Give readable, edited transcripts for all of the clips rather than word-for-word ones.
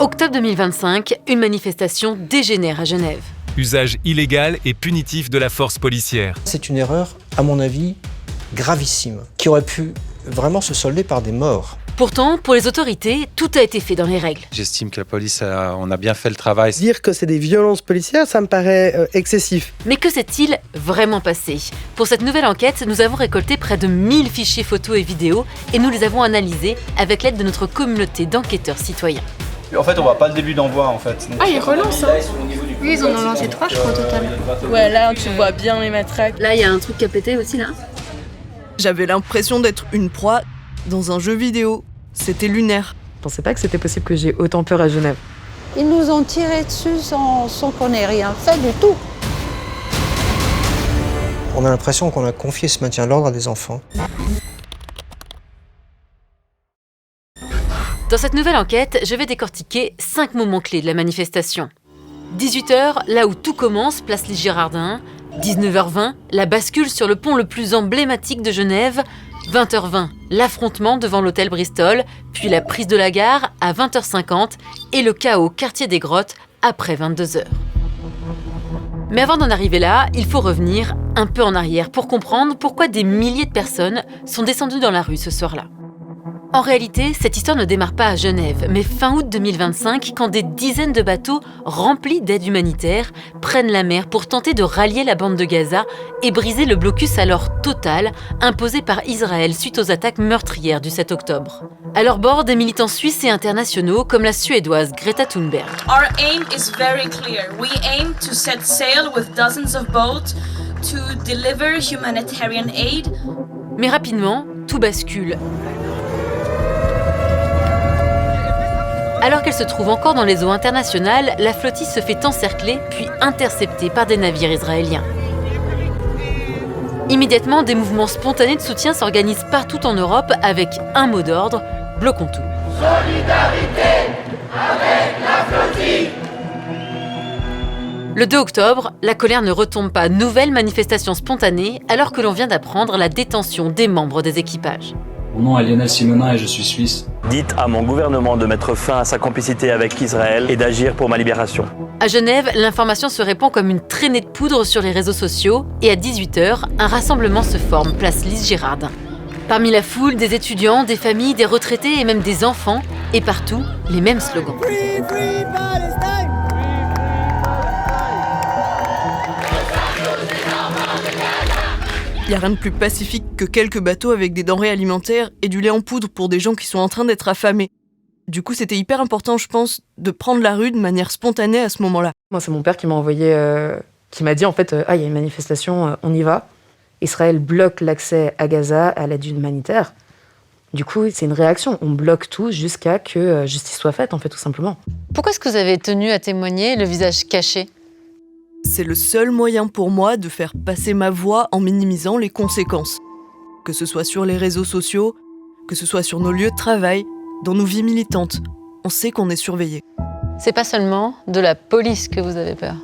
Octobre 2025, une manifestation dégénère à Genève. Usage illégal et punitif de la force policière. C'est une erreur, à mon avis, gravissime, qui aurait pu vraiment se solder par des morts. Pourtant, pour les autorités, tout a été fait dans les règles. J'estime que la police, on a bien fait le travail. Dire que c'est des violences policières, ça me paraît excessif. Mais que s'est-il vraiment passé ? Pour cette nouvelle enquête, nous avons récolté près de 1000 fichiers photos et vidéos et nous les avons analysés avec l'aide de notre communauté d'enquêteurs citoyens. En fait, on voit pas le début d'envoi en fait. Ah, ils relancent hein. Oui, ils en ont lancé 3 je crois au total. Ouais, là tu vois bien les matraques. Là, il y a un truc qui a pété aussi là. J'avais l'impression d'être une proie dans un jeu vidéo. C'était lunaire. Je pensais pas que c'était possible que j'ai autant peur à Genève. Ils nous ont tiré dessus sans qu'on ait rien fait du tout. On a l'impression qu'on a confié ce maintien de l'ordre à des enfants. Dans cette nouvelle enquête, je vais décortiquer 5 moments clés de la manifestation. 18h, là où tout commence, place les Girardins. 19h20, la bascule sur le pont le plus emblématique de Genève. 20h20, l'affrontement devant l'hôtel Bristol, puis la prise de la gare à 20h50 et le chaos quartier des Grottes après 22h. Mais avant d'en arriver là, il faut revenir un peu en arrière pour comprendre pourquoi des milliers de personnes sont descendues dans la rue ce soir-là. En réalité, cette histoire ne démarre pas à Genève, mais fin août 2025, quand des dizaines de bateaux remplis d'aide humanitaire prennent la mer pour tenter de rallier la bande de Gaza et briser le blocus alors total imposé par Israël suite aux attaques meurtrières du 7 octobre. À leur bord, des militants suisses et internationaux comme la Suédoise Greta Thunberg. Our aim is very clear. We aim to set sail with dozens of boats to deliver humanitarian aid. Mais rapidement, tout bascule. Alors qu'elle se trouve encore dans les eaux internationales, la flottille se fait encercler puis intercepter par des navires israéliens. Immédiatement, des mouvements spontanés de soutien s'organisent partout en Europe avec un mot d'ordre, bloquons tout. Solidarité avec la flottille. Le 2 octobre, la colère ne retombe pas. Nouvelle manifestation spontanée alors que l'on vient d'apprendre la détention des membres des équipages. Mon nom est Lionel Simona et je suis suisse. Dites à mon gouvernement de mettre fin à sa complicité avec Israël et d'agir pour ma libération. À Genève, l'information se répand comme une traînée de poudre sur les réseaux sociaux et à 18h, un rassemblement se forme place Lise Girardin. Parmi la foule, des étudiants, des familles, des retraités et même des enfants, et partout, les mêmes slogans. Free, free Palestine. Il n'y a rien de plus pacifique que quelques bateaux avec des denrées alimentaires et du lait en poudre pour des gens qui sont en train d'être affamés. Du coup, c'était hyper important, je pense, de prendre la rue de manière spontanée à ce moment-là. Moi, c'est mon père qui m'a envoyé, qui m'a dit en fait, il y a une manifestation, on y va. Israël bloque l'accès à Gaza à l'aide humanitaire. Du coup, c'est une réaction. On bloque tout jusqu'à que justice soit faite, en fait, tout simplement. Pourquoi est-ce que vous avez tenu à témoigner, le visage caché ? C'est le seul moyen pour moi de faire passer ma voix en minimisant les conséquences. Que ce soit sur les réseaux sociaux, que ce soit sur nos lieux de travail, dans nos vies militantes. On sait qu'on est surveillé. C'est pas seulement de la police que vous avez peur ?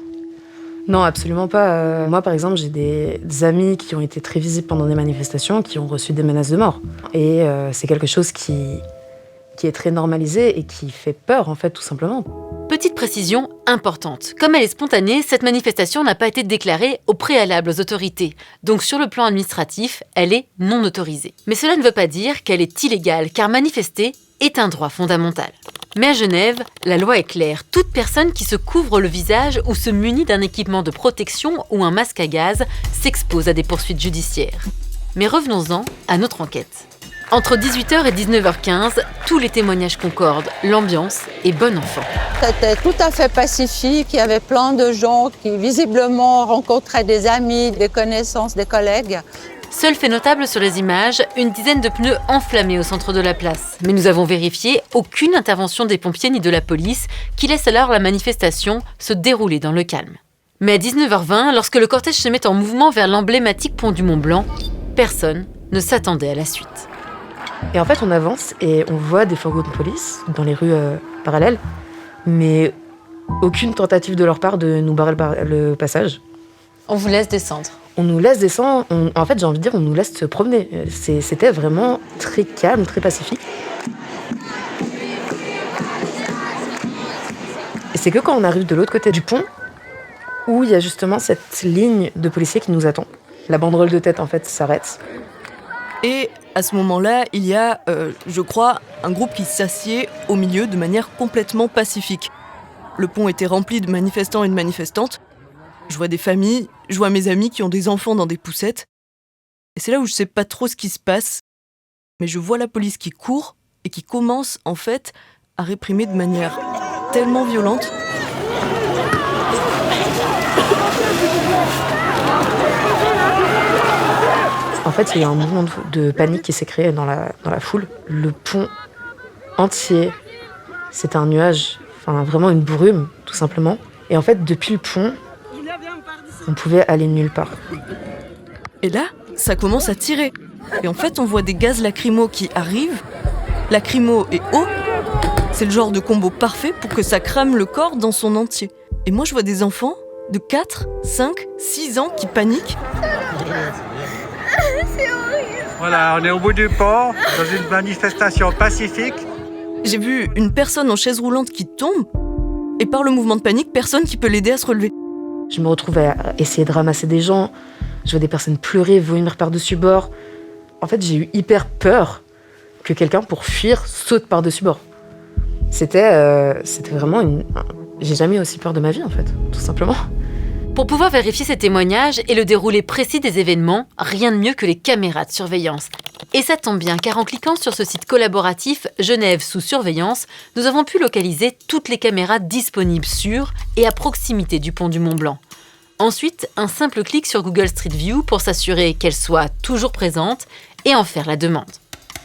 Non, absolument pas. Moi, par exemple, j'ai des amis qui ont été très visibles pendant des manifestations, qui ont reçu des menaces de mort. Et c'est quelque chose qui est très normalisé et qui fait peur, en fait, tout simplement. Petite précision importante. Comme elle est spontanée, cette manifestation n'a pas été déclarée au préalable aux autorités. Donc sur le plan administratif, elle est non autorisée. Mais cela ne veut pas dire qu'elle est illégale, car manifester est un droit fondamental. Mais à Genève, la loi est claire. Toute personne qui se couvre le visage ou se munit d'un équipement de protection ou un masque à gaz s'expose à des poursuites judiciaires. Mais revenons-en à notre enquête. Entre 18h et 19h15, tous les témoignages concordent. L'ambiance est bon enfant. C'était tout à fait pacifique. Il y avait plein de gens qui visiblement rencontraient des amis, des connaissances, des collègues. Seul fait notable sur les images, une dizaine de pneus enflammés au centre de la place. Mais nous avons vérifié aucune intervention des pompiers ni de la police qui laisse alors la manifestation se dérouler dans le calme. Mais à 19h20, lorsque le cortège se met en mouvement vers l'emblématique pont du Mont-Blanc, personne ne s'attendait à la suite. Et en fait, on avance et on voit des fourgons de police dans les rues parallèles, mais aucune tentative de leur part de nous barrer le passage. On vous laisse descendre. On nous laisse descendre, en fait, j'ai envie de dire, on nous laisse se promener. C'était vraiment très calme, très pacifique. c'est que quand on arrive de l'autre côté du pont, où il y a justement cette ligne de policiers qui nous attend. La banderole de tête, en fait, s'arrête. Et à ce moment-là, il y a, je crois, un groupe qui s'assied au milieu de manière complètement pacifique. Le pont était rempli de manifestants et de manifestantes. Je vois des familles, je vois mes amis qui ont des enfants dans des poussettes. Et c'est là où je sais pas trop ce qui se passe. Mais je vois la police qui court et qui commence, en fait, à réprimer de manière tellement violente. En fait, il y a un mouvement de panique qui s'est créé dans la foule. Le pont entier, c'était un nuage, enfin vraiment une brume, tout simplement. Et en fait, depuis le pont, on pouvait aller nulle part. Et là, ça commence à tirer. Et en fait, on voit des gaz lacrymaux qui arrivent. Lacrymo et eau, c'est le genre de combo parfait pour que ça crame le corps dans son entier. Et moi, je vois des enfants de 4, 5, 6 ans qui paniquent. Voilà, on est au bout du pont, dans une manifestation pacifique. J'ai vu une personne en chaise roulante qui tombe, et par le mouvement de panique, personne qui peut l'aider à se relever. Je me retrouve à essayer de ramasser des gens, je vois des personnes pleurer, vomir par-dessus bord. En fait, j'ai eu hyper peur que quelqu'un, pour fuir, saute par-dessus bord. C'était vraiment j'ai jamais eu aussi peur de ma vie, en fait, tout simplement. Pour pouvoir vérifier ces témoignages et le déroulé précis des événements, rien de mieux que les caméras de surveillance. Et ça tombe bien, car en cliquant sur ce site collaboratif Genève sous surveillance, nous avons pu localiser toutes les caméras disponibles sur et à proximité du pont du Mont-Blanc. Ensuite, un simple clic sur Google Street View pour s'assurer qu'elles soient toujours présentes et en faire la demande.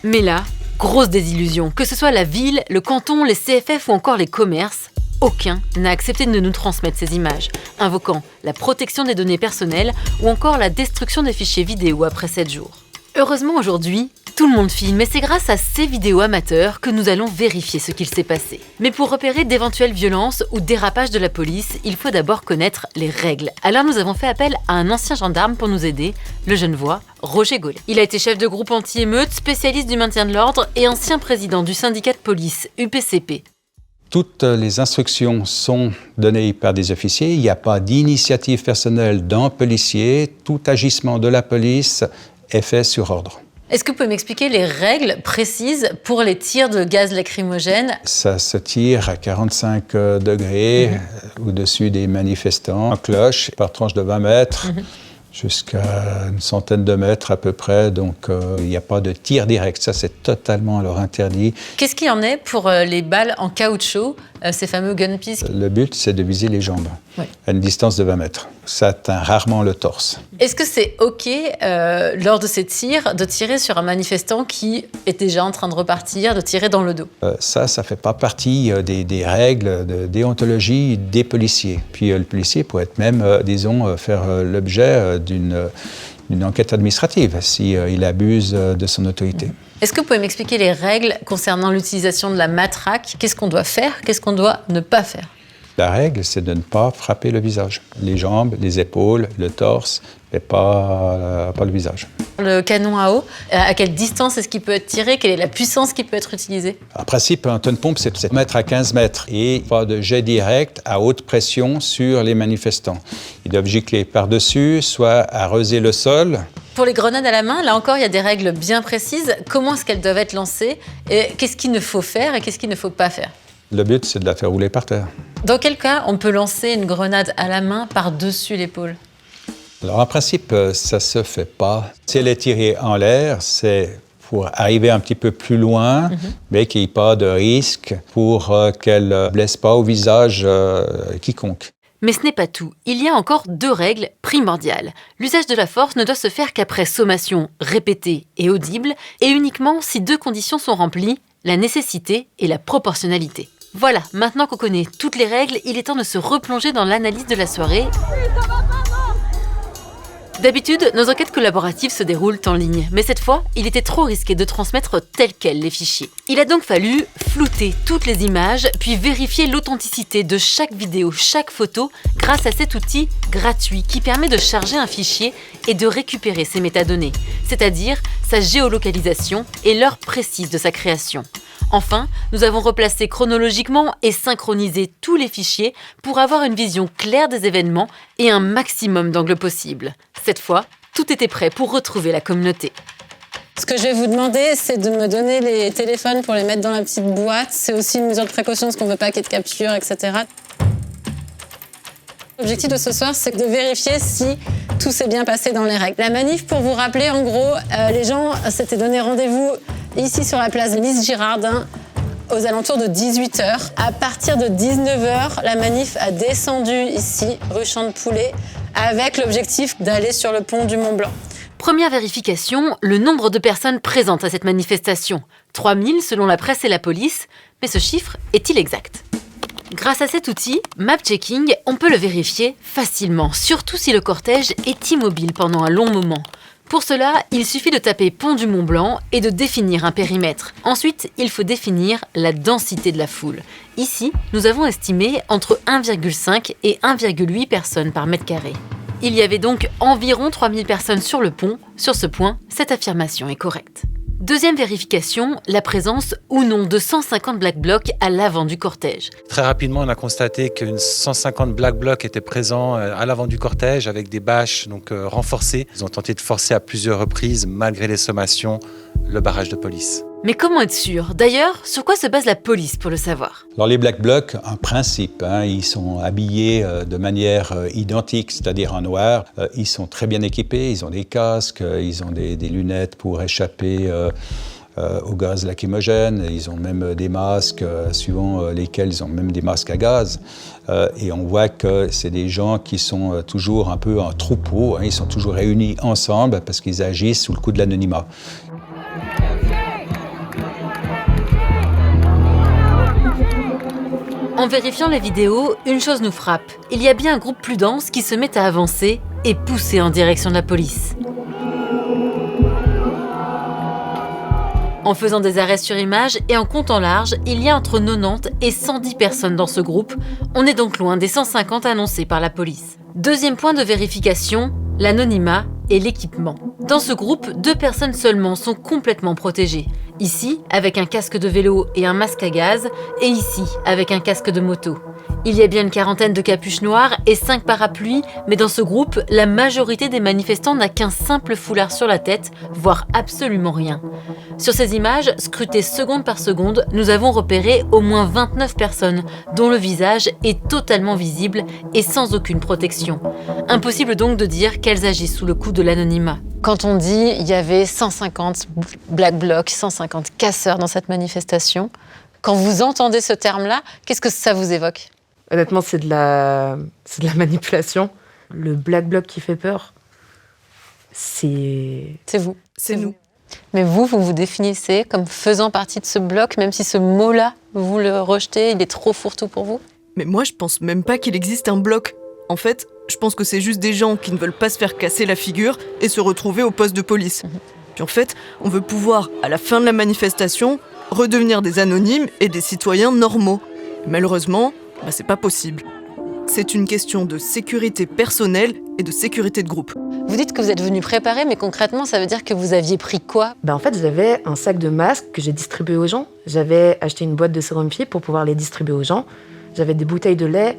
Mais là, grosse désillusion, que ce soit la ville, le canton, les CFF ou encore les commerces, aucun n'a accepté de nous transmettre ces images, invoquant la protection des données personnelles ou encore la destruction des fichiers vidéo après 7 jours. Heureusement aujourd'hui, tout le monde filme et c'est grâce à ces vidéos amateurs que nous allons vérifier ce qu'il s'est passé. Mais pour repérer d'éventuelles violences ou dérapages de la police, il faut d'abord connaître les règles. Alors nous avons fait appel à un ancien gendarme pour nous aider, le Genevois Roger Gollet. Il a été chef de groupe anti-émeute, spécialiste du maintien de l'ordre et ancien président du syndicat de police UPCP. Toutes les instructions sont données par des officiers. Il n'y a pas d'initiative personnelle d'un policier. Tout agissement de la police est fait sur ordre. Est-ce que vous pouvez m'expliquer les règles précises pour les tirs de gaz lacrymogène ? Ça se tire à 45 degrés au-dessus des manifestants, en cloche, par tranche de 20 mètres. Jusqu'à une centaine de mètres à peu près, donc il n'y a pas de tir direct, ça c'est totalement alors interdit. Qu'est-ce qu'il y en est pour les balles en caoutchouc, ces fameux gun piece ? Le but c'est de viser les jambes, à une distance de 20 mètres. Ça atteint rarement le torse. Est-ce que c'est OK, lors de ces tirs, de tirer sur un manifestant qui est déjà en train de repartir, de tirer dans le dos ? Ça ne fait pas partie des règles de déontologie des policiers. Puis le policier pourrait même, faire l'objet d'une enquête administrative s'il abuse de son autorité. Est-ce que vous pouvez m'expliquer les règles concernant l'utilisation de la matraque ? Qu'est-ce qu'on doit faire ? Qu'est-ce qu'on doit ne pas faire ? La règle, c'est de ne pas frapper le visage. Les jambes, les épaules, le torse, mais pas le visage. Le canon à eau, à quelle distance est-ce qu'il peut être tiré ? Quelle est la puissance qui peut être utilisée ? En principe, un tonne-pompe, c'est 7 mètres à 15 mètres. Et pas de jet direct à haute pression sur les manifestants. Ils doivent gicler par-dessus, soit arroser le sol. Pour les grenades à la main, là encore, il y a des règles bien précises. Comment est-ce qu'elles doivent être lancées ? Et qu'est-ce qu'il ne faut faire et qu'est-ce qu'il ne faut pas faire ? Le but, c'est de la faire rouler par terre. Dans quel cas on peut lancer une grenade à la main par-dessus l'épaule ? Alors, en principe, ça ne se fait pas. Si elle est tirée en l'air, c'est pour arriver un petit peu plus loin, mais qu'il n'y ait pas de risque pour qu'elle ne blesse pas au visage quiconque. Mais ce n'est pas tout. Il y a encore 2 règles primordiales. L'usage de la force ne doit se faire qu'après sommation répétée et audible, et uniquement si 2 conditions sont remplies, la nécessité et la proportionnalité. Voilà, maintenant qu'on connaît toutes les règles, il est temps de se replonger dans l'analyse de la soirée. D'habitude, nos enquêtes collaboratives se déroulent en ligne, mais cette fois, il était trop risqué de transmettre tels quels les fichiers. Il a donc fallu flouter toutes les images, puis vérifier l'authenticité de chaque vidéo, chaque photo, grâce à cet outil gratuit qui permet de charger un fichier et de récupérer ses métadonnées, c'est-à-dire sa géolocalisation et l'heure précise de sa création. Enfin, nous avons replacé chronologiquement et synchronisé tous les fichiers pour avoir une vision claire des événements et un maximum d'angles possibles. Cette fois, tout était prêt pour retrouver la communauté. Ce que je vais vous demander, c'est de me donner les téléphones pour les mettre dans la petite boîte. C'est aussi une mesure de précaution parce qu'on ne veut pas qu'il y ait de capture, etc. L'objectif de ce soir, c'est de vérifier si tout s'est bien passé dans les règles. La manif, pour vous rappeler, en gros, les gens s'étaient donné rendez-vous ici sur la place Lise Girardin aux alentours de 18h. À partir de 19h, la manif a descendu ici, rue Champ de Poulet, avec l'objectif d'aller sur le pont du Mont-Blanc. Première vérification, le nombre de personnes présentes à cette manifestation. 3000 selon la presse et la police, mais ce chiffre est-il exact ? Grâce à cet outil, Map Checking, on peut le vérifier facilement, surtout si le cortège est immobile pendant un long moment. Pour cela, il suffit de taper pont du Mont-Blanc et de définir un périmètre. Ensuite, il faut définir la densité de la foule. Ici, nous avons estimé entre 1,5 et 1,8 personnes par mètre carré. Il y avait donc environ 3000 personnes sur le pont. Sur ce point, cette affirmation est correcte. Deuxième vérification, la présence ou non de 150 Black Blocs à l'avant du cortège. Très rapidement, on a constaté qu'une 150 Black Blocs étaient présents à l'avant du cortège avec des bâches renforcées. Ils ont tenté de forcer à plusieurs reprises, malgré les sommations, le barrage de police. Mais comment être sûr ? D'ailleurs, sur quoi se base la police pour le savoir ? Alors les Black Blocs, en principe, ils sont habillés de manière identique, c'est-à-dire en noir. Ils sont très bien équipés, ils ont des casques, ils ont des lunettes pour échapper au gaz lacrymogène. Ils ont même des masques, suivant lesquels ils ont même des masques à gaz. Et on voit que c'est des gens qui sont toujours un peu en troupeau, ils sont toujours réunis ensemble parce qu'ils agissent sous le coup de l'anonymat. En vérifiant les vidéos, une chose nous frappe. Il y a bien un groupe plus dense qui se met à avancer et pousser en direction de la police. En faisant des arrêts sur image et en comptant large, il y a entre 90 et 110 personnes dans ce groupe. On est donc loin des 150 annoncés par la police. Deuxième point de vérification, l'anonymat et l'équipement. Dans ce groupe, 2 personnes seulement sont complètement protégées. Ici, avec un casque de vélo et un masque à gaz, et ici, avec un casque de moto. Il y a bien une quarantaine de capuches noires et 5 parapluies, mais dans ce groupe, la majorité des manifestants n'a qu'un simple foulard sur la tête, voire absolument rien. Sur ces images, scrutées seconde par seconde, nous avons repéré au moins 29 personnes, dont le visage est totalement visible et sans aucune protection. Impossible donc de dire qu'elles agissent sous le coup de l'anonymat. Quand on dit il y avait 150 Black Blocs, 150 casseurs dans cette manifestation, quand vous entendez ce terme-là, qu'est-ce que ça vous évoque ? Honnêtement, c'est de la manipulation. Le Black Bloc qui fait peur, c'est vous. C'est nous. Mais vous vous définissez comme faisant partie de ce bloc, même si ce mot-là, vous le rejetez, il est trop fourre-tout pour vous ? Mais moi, je pense même pas qu'il existe un bloc. En fait, je pense que c'est juste des gens qui ne veulent pas se faire casser la figure et se retrouver au poste de police. Puis en fait, on veut pouvoir, à la fin de la manifestation, redevenir des anonymes et des citoyens normaux. Malheureusement, c'est pas possible. C'est une question de sécurité personnelle et de sécurité de groupe. Vous dites que vous êtes venu préparer, mais concrètement, ça veut dire que vous aviez pris quoi ? En fait, j'avais un sac de masques que j'ai distribué aux gens. J'avais acheté une boîte de sérum Phi pour pouvoir les distribuer aux gens. J'avais des bouteilles de lait.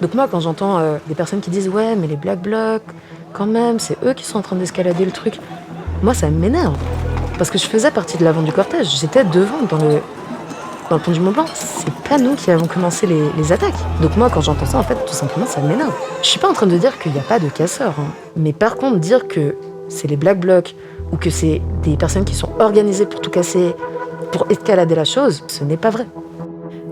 Donc moi, quand j'entends des personnes qui disent « Ouais, mais les Black Blocs, quand même, c'est eux qui sont en train d'escalader le truc », moi, ça m'énerve. Parce que je faisais partie de l'avant du cortège. J'étais devant, dans le pont du Mont-Blanc. C'est pas nous qui avons commencé les attaques. Donc moi, quand j'entends ça, en fait, tout simplement, ça m'énerve. Je suis pas en train de dire qu'il n'y a pas de casseurs. Mais par contre, dire que c'est les Black Blocs ou que c'est des personnes qui sont organisées pour tout casser, pour escalader la chose, ce n'est pas vrai.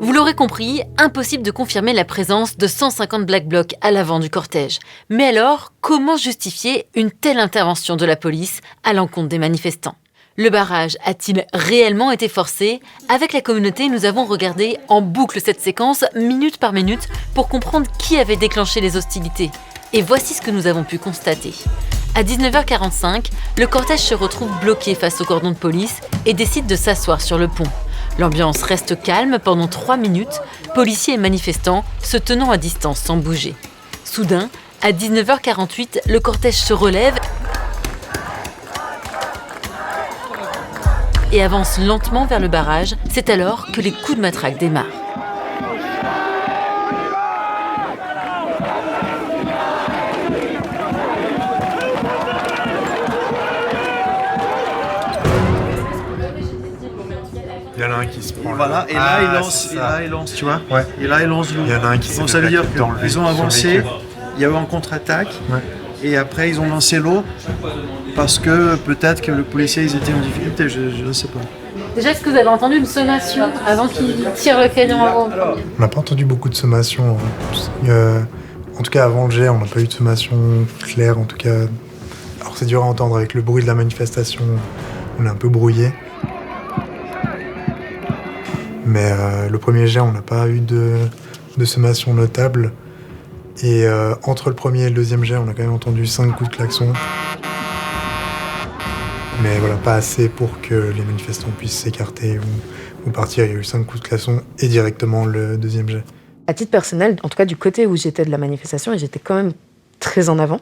Vous l'aurez compris, impossible de confirmer la présence de 150 Black Blocs à l'avant du cortège. Mais alors, comment justifier une telle intervention de la police à l'encontre des manifestants ? Le barrage a-t-il réellement été forcé ? Avec la communauté, nous avons regardé en boucle cette séquence, minute par minute, pour comprendre qui avait déclenché les hostilités. Et voici ce que nous avons pu constater. À 19h45, le cortège se retrouve bloqué face au cordon de police et décide de s'asseoir sur le pont. L'ambiance reste calme pendant 3 minutes, policiers et manifestants se tenant à distance sans bouger. Soudain, à 19h48, le cortège se relève et avance lentement vers le barrage. C'est alors que les coups de matraque démarrent. Il y en a un qui se prend. Voilà, et là, il lance, tu vois. Ouais. Et là, il lance l'eau. Il y en a un qui s'est Donc ça veut dire dans le qu'ils ont avancé, il y a eu un contre-attaque, et après ils ont lancé l'eau, parce que peut-être que le policier, ils étaient en difficulté, je ne sais pas. Déjà, est-ce que vous avez entendu une sommation avant qu'il tire le canon en haut? On n'a pas entendu beaucoup de sommations. En tout cas, avant le jet, on n'a pas eu de sommation claire, en tout cas. Alors c'est dur à entendre avec le bruit de la manifestation, on est un peu brouillé. Mais le premier jet, on n'a pas eu de sommation notable. Et entre le premier et le deuxième jet, on a quand même entendu 5 coups de klaxon. Mais voilà, pas assez pour que les manifestants puissent s'écarter ou partir. Il y a eu 5 coups de klaxon et directement le deuxième jet. À titre personnel, en tout cas du côté où j'étais de la manifestation, et j'étais quand même très en avant,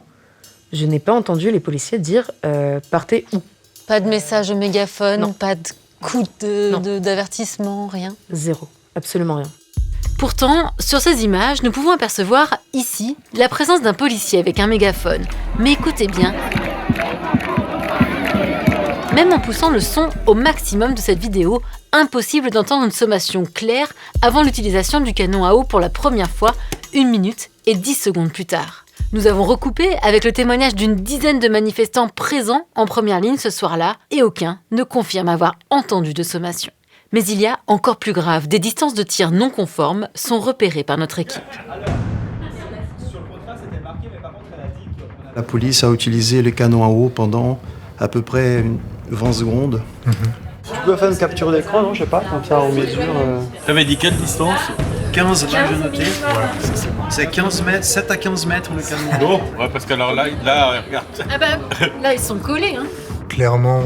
je n'ai pas entendu les policiers dire « partez où ». Pas de message au mégaphone, non. Pas de coup d'avertissement, rien? Zéro, absolument rien. Pourtant, sur ces images, nous pouvons apercevoir ici la présence d'un policier avec un mégaphone. Mais écoutez bien, même en poussant le son au maximum de cette vidéo, impossible d'entendre une sommation claire avant l'utilisation du canon à eau pour la première fois, 1 minute et 10 secondes plus tard. Nous avons recoupé avec le témoignage d'une dizaine de manifestants présents en première ligne ce soir-là, et aucun ne confirme avoir entendu de sommation. Mais il y a encore plus grave, des distances de tir non conformes sont repérées par notre équipe. La police a utilisé les canons à eau pendant à peu près 20 secondes. Tu peux faire une capture d'écran, non? Je sais pas, comme ça on mesure. T'avais dit quelle distance? 15, là j'ai noté. Voilà, c'est bon. C'est 15 mètres, 7 à 15 mètres le canon. Oh, ouais, parce que alors là, regarde. Ah bah, là ils sont collés, hein. Clairement,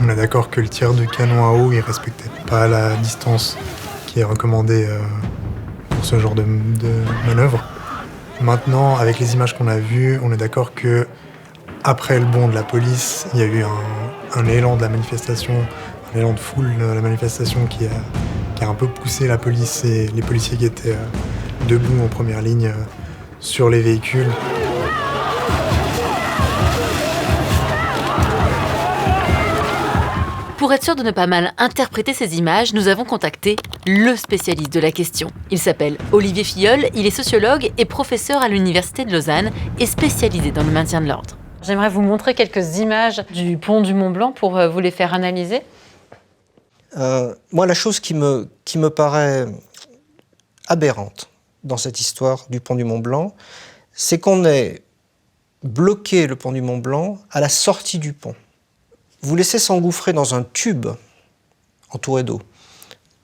on est d'accord que le tir de canon à eau, il respectait pas la distance qui est recommandée pour ce genre de manœuvre. Maintenant, avec les images qu'on a vues, on est d'accord que après le bond de la police, il y a eu un élan de la manifestation, un élan de foule de la manifestation qui a un peu poussé la police et les policiers qui étaient debout en première ligne sur les véhicules. Pour être sûr de ne pas mal interpréter ces images, nous avons contacté le spécialiste de la question. Il s'appelle Olivier Filleul, il est sociologue et professeur à l'Université de Lausanne et spécialisé dans le maintien de l'ordre. J'aimerais vous montrer quelques images du pont du Mont-Blanc pour vous les faire analyser. Moi, la chose qui me paraît aberrante dans cette histoire du pont du Mont-Blanc, c'est qu'on ait bloqué le pont du Mont-Blanc à la sortie du pont. Vous laissez s'engouffrer dans un tube entouré d'eau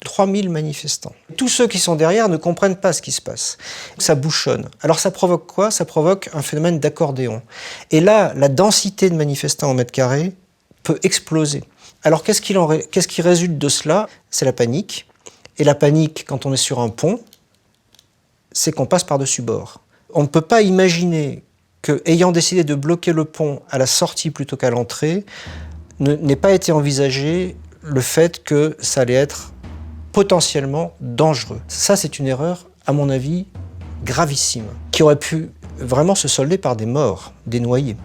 3000 manifestants. Tous ceux qui sont derrière ne comprennent pas ce qui se passe. Ça bouchonne. Alors ça provoque quoi? Ça provoque un phénomène d'accordéon. Et là, la densité de manifestants au mètre carré peut exploser. Alors qu'est-ce qui résulte de cela? C'est la panique. Et la panique, quand on est sur un pont, c'est qu'on passe par-dessus bord. On ne peut pas imaginer que, ayant décidé de bloquer le pont à la sortie plutôt qu'à l'entrée, n'ait pas été envisagé le fait que ça allait être potentiellement dangereux. Ça, c'est une erreur, à mon avis, gravissime, qui aurait pu vraiment se solder par des morts, des noyés.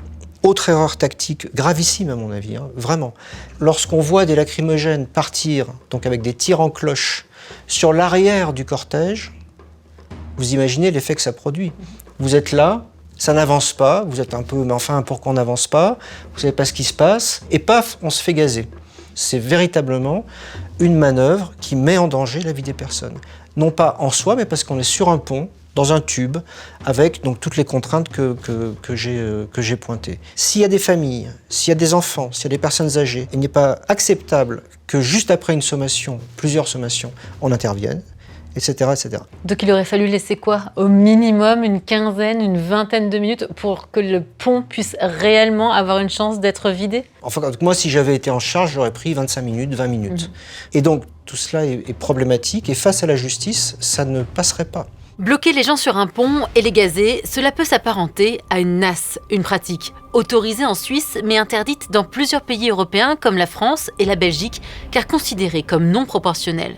Autre erreur tactique gravissime, à mon avis, vraiment. Lorsqu'on voit des lacrymogènes partir, donc avec des tirs en cloche, sur l'arrière du cortège, vous imaginez l'effet que ça produit. Vous êtes là, ça n'avance pas, vous êtes un peu, mais enfin, pourquoi on n'avance pas? Vous ne savez pas ce qui se passe, et paf, on se fait gazer. C'est véritablement une manœuvre qui met en danger la vie des personnes. Non pas en soi, mais parce qu'on est sur un pont, dans un tube, avec donc toutes les contraintes que j'ai pointées. S'il y a des familles, s'il y a des enfants, s'il y a des personnes âgées, il n'est pas acceptable que juste après une sommation, plusieurs sommations, on intervienne, etc., etc. Donc il aurait fallu laisser quoi? Au minimum une quinzaine, une vingtaine de minutes pour que le pont puisse réellement avoir une chance d'être vidé? Enfin, moi, si j'avais été en charge, j'aurais pris 25 minutes, 20 minutes. Et donc, tout cela est problématique, et face à la justice, ça ne passerait pas. Bloquer les gens sur un pont et les gazer, cela peut s'apparenter à une NAS, une pratique autorisée en Suisse mais interdite dans plusieurs pays européens comme la France et la Belgique car considérée comme non proportionnelle.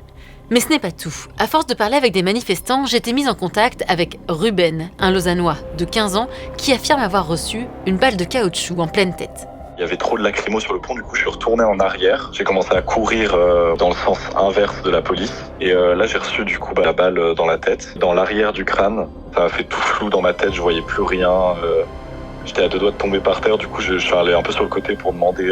Mais ce n'est pas tout. À force de parler avec des manifestants, j'ai été mise en contact avec Ruben, un Lausannois de 15 ans qui affirme avoir reçu une balle de caoutchouc en pleine tête. Il y avait trop de lacrymo sur le pont, du coup je suis retourné en arrière. J'ai commencé à courir dans le sens inverse de la police. Et là j'ai reçu du coup la balle dans la tête, dans l'arrière du crâne. Ça m'a fait tout flou dans ma tête, je voyais plus rien. J'étais à 2 doigts de tomber par terre, du coup je suis allé un peu sur le côté pour demander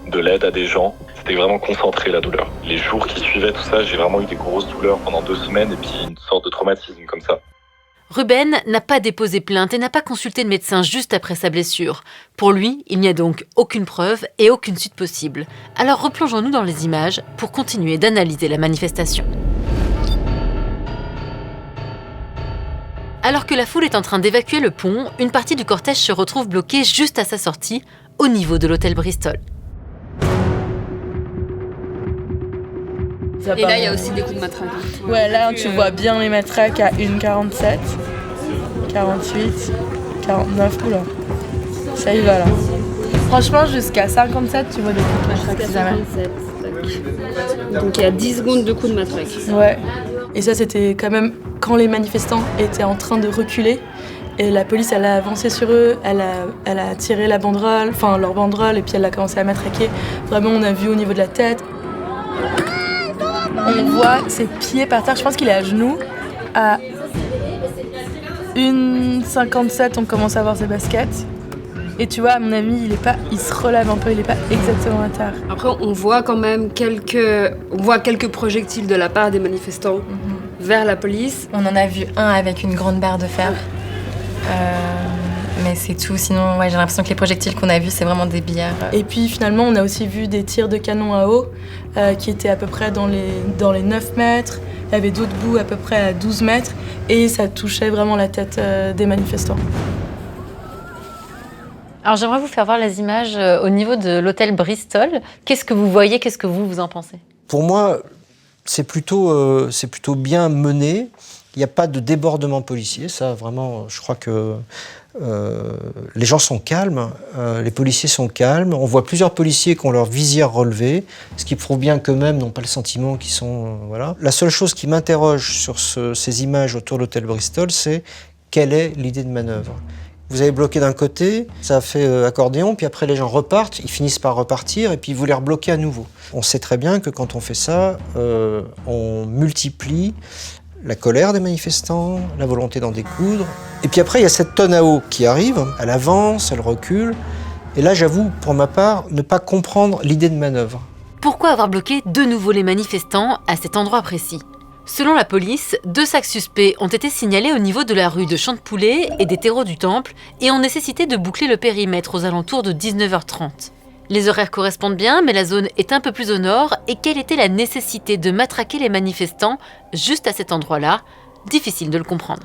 de l'aide à des gens. C'était vraiment concentré la douleur. Les jours qui suivaient tout ça, j'ai vraiment eu des grosses douleurs pendant 2 semaines et puis une sorte de traumatisme comme ça. Ruben n'a pas déposé plainte et n'a pas consulté de médecin juste après sa blessure. Pour lui, il n'y a donc aucune preuve et aucune suite possible. Alors replongeons-nous dans les images pour continuer d'analyser la manifestation. Alors que la foule est en train d'évacuer le pont, une partie du cortège se retrouve bloquée juste à sa sortie, au niveau de l'hôtel Bristol. Et là, il y a aussi des coups de matraque. Ouais, là, tu vois bien les matraques à 1,47, 48, 49, oula. Ça y va, là. Franchement, jusqu'à 57, tu vois des coups de matraque, si jamais. Donc, il y a 10 secondes de coups de matraque. Ouais. Et ça, c'était quand même quand les manifestants étaient en train de reculer. Et la police, elle a avancé sur eux, elle a tiré la banderole, enfin leur banderole, et puis elle a commencé à matraquer. Vraiment, on a vu au niveau de la tête. On voit ses pieds par terre, je pense qu'il est à genoux. À 1,57, on commence à voir ses baskets. Et tu vois, à mon avis, il se relève un peu, il n'est pas exactement à terre. Après, on voit quand même quelques projectiles de la part des manifestants vers la police. On en a vu un avec une grande barre de fer. Mais c'est tout. Sinon, ouais, j'ai l'impression que les projectiles qu'on a vus, c'est vraiment des billards. Et puis finalement, on a aussi vu des tirs de canon à eau qui étaient à peu près dans les 9 mètres. Il y avait d'autres bouts à peu près à 12 mètres. Et ça touchait vraiment la tête des manifestants. Alors j'aimerais vous faire voir les images au niveau de l'hôtel Bristol. Qu'est-ce que vous voyez? Qu'est-ce que vous en pensez? Pour moi, c'est plutôt bien mené. Il n'y a pas de débordement policier. Ça, vraiment, je crois que les gens sont calmes, les policiers sont calmes. On voit plusieurs policiers qui ont leur visière relevée, ce qui prouve bien qu'eux-mêmes n'ont pas le sentiment qu'ils sont... voilà. La seule chose qui m'interroge sur ces images autour de l'hôtel Bristol, c'est quelle est l'idée de manœuvre? Vous avez bloqué d'un côté, ça a fait accordéon, puis après les gens repartent, ils finissent par repartir, et puis vous les rebloquez à nouveau. On sait très bien que quand on fait ça, on multiplie la colère des manifestants, la volonté d'en découdre. Et puis après, il y a cette tonne à eau qui arrive, elle avance, elle recule. Et là, j'avoue, pour ma part, ne pas comprendre l'idée de manœuvre. Pourquoi avoir bloqué de nouveau les manifestants à cet endroit précis? Selon la police, 2 sacs suspects ont été signalés au niveau de la rue de Champ de Poulet et des terreaux du Temple et ont nécessité de boucler le périmètre aux alentours de 19h30. Les horaires correspondent bien, mais la zone est un peu plus au nord. Et quelle était la nécessité de matraquer les manifestants juste à cet endroit-là? Difficile de le comprendre.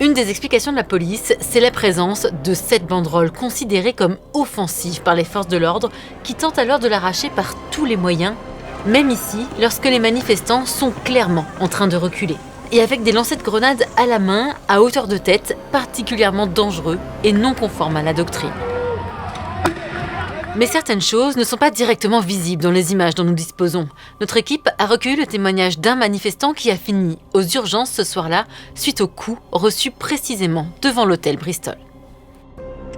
Une des explications de la police, c'est la présence de 7 banderoles considérées comme offensives par les forces de l'ordre qui tentent alors de l'arracher par tous les moyens, même ici, lorsque les manifestants sont clairement en train de reculer. Et avec des lancers de grenades à la main, à hauteur de tête, particulièrement dangereux et non conformes à la doctrine. Mais certaines choses ne sont pas directement visibles dans les images dont nous disposons. Notre équipe a recueilli le témoignage d'un manifestant qui a fini aux urgences ce soir-là suite aux coups reçus précisément devant l'hôtel Bristol.